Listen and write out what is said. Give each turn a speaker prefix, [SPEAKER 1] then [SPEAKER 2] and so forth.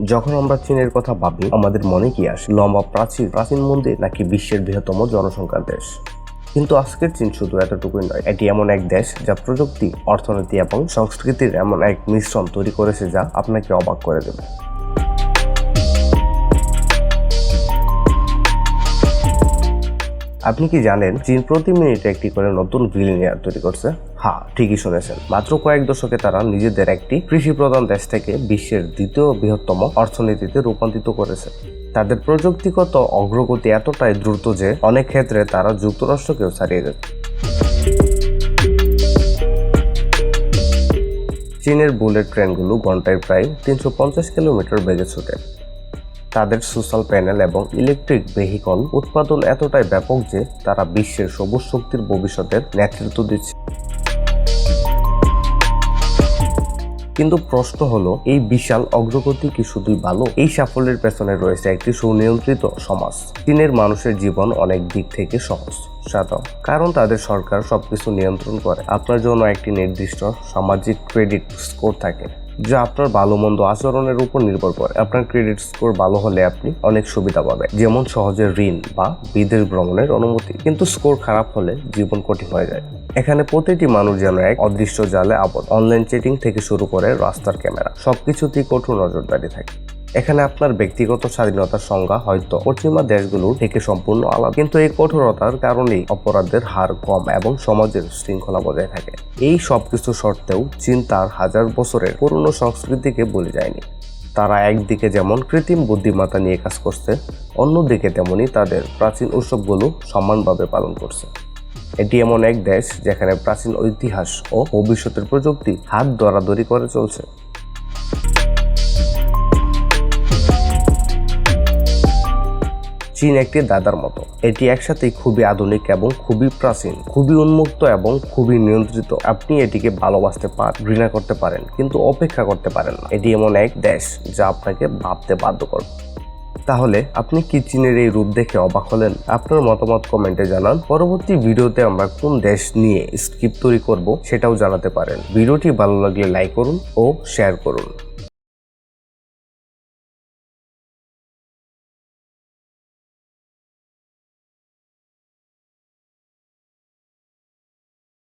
[SPEAKER 1] যখন আমরা চীনের কথা ভাবি আমাদের মনে কি আসে? লম্বা প্রাচীন মন্দির নাকি বিশ্বের বৃহত্তম জনসংখ্যার দেশ? কিন্তু আজকের চীন শুধু এতটুকুই নয়, এটি এমন এক দেশ যা প্রযুক্তি, অর্থনীতি এবং সংস্কৃতির এমন এক মিশ্রণ তৈরি করেছে যা আপনাকে অবাক করে দেবে। আপনি কি জানেন চীন প্রতি মিনিটে একটি করে নতুন বিলিয়নিয়ার তৈরি করছে? হ্যাঁ, ঠিকই শুনেছেন। মাত্র কয়েক দশকে তারা নিজেদের একটি কৃষি প্রধান দেশ থেকে বিশ্বের দ্বিতীয় বৃহত্তম অর্থনীতিতে রূপান্তরিত করেছে। তাদের প্রযুক্তিগত অগ্রগতি এতটাই দ্রুত যে অনেক ক্ষেত্রে তারা যুক্তরাষ্ট্রকেও ছাড়িয়ে যাচ্ছে। চীনের বুলেট ট্রেনগুলো ঘন্টায় প্রায় 350 কিলোমিটার বেগে ছোটে। তাদের সোশ্যাল প্যানেল এবং ইলেকট্রিক ভেহিকল উৎপাদন এতটাই ব্যাপক যে তারা বিশ্বের সবুজ শক্তির ভবিষ্যতের নেতৃত্ব দিচ্ছে। কিন্তু প্রশ্ন হলো, এই বিশাল অগ্রগতি কি শুধুই ভালো? এই সাফল্যের পেছনে রয়েছে একটি সুনিয়ন্ত্রিত সমাজ। চীনের মানুষের জীবন অনেক দিক থেকে সহজ, সাধারণ, কারণ তাদের সরকার সবকিছু নিয়ন্ত্রণ করে। আপনার জন্য একটি নির্দিষ্ট সামাজিক ক্রেডিট স্কোর থাকে যা আপনার ভালো মন্দ আচরণের উপর নির্ভর করে। আপনার ক্রেডিট স্কোর ভালো হলে আপনি অনেক সুবিধা পাবেন, যেমন সহজে ঋণ বা বিদেশ ভ্রমণের অনুমতি। কিন্তু স্কোর খারাপ হলে জীবন কঠিন হয়ে যায়। এখানে প্রতিটি মানুষ যেন এক অদৃশ্য জালে আবদ্ধ। অনলাইন চ্যাটিং থেকে শুরু করে রাস্তার ক্যামেরা, সবকিছুতেই কঠোর নজরদারি থাকে। এখানে আপনার ব্যক্তিগত স্বাধীনতার সংজ্ঞা হয়তো পশ্চিমা দেশগুলোর থেকে সম্পূর্ণ আলাদা, কিন্তু এই কঠোরতার কারণেই অপরাধের হার কম এবং সমাজের শৃঙ্খলা বজায় থাকে। এই সবকিছু সত্ত্বেও চীন তার হাজার বছরের পুরনো সংস্কৃতিকে ভুলে যায়নি। তারা একদিকে যেমন কৃত্রিম বুদ্ধিমত্তা নিয়ে কাজ করছে, অন্যদিকে তেমনি তাদের প্রাচীন উৎসবগুলো সমানভাবে পালন করছে। এটি এমন এক দেশ যেখানে প্রাচীন ইতিহাস ও ভবিষ্যতের প্রযুক্তি হাত ধরাধরি করে চলছে। চীন একটি দাদার মতো। এটি একসাথেই খুবই আধুনিক এবং খুবই প্রাচীন, খুবই উন্মুক্ত এবং খুবই নিয়ন্ত্রিত। আপনি এটিকে ভালোবাসতে পারেন, ঘৃণা করতে পারেন, কিন্তু অপেক্ষা করতে পারেন না। এটি এমন এক দেশ যা আপনাকে ভাবতে বাধ্য করবে। তাহলে আপনি কি চীনের এই রূপ দেখে অবাক হলেন? আপনার মতামত কমেন্টে জানান। পরবর্তী ভিডিওতে আমরা কোন দেশ নিয়ে স্ক্রিপ্ট তৈরি করব সেটাও জানাতে পারেন। ভিডিওটি ভালো লাগলে লাইক করুন ও শেয়ার করুন।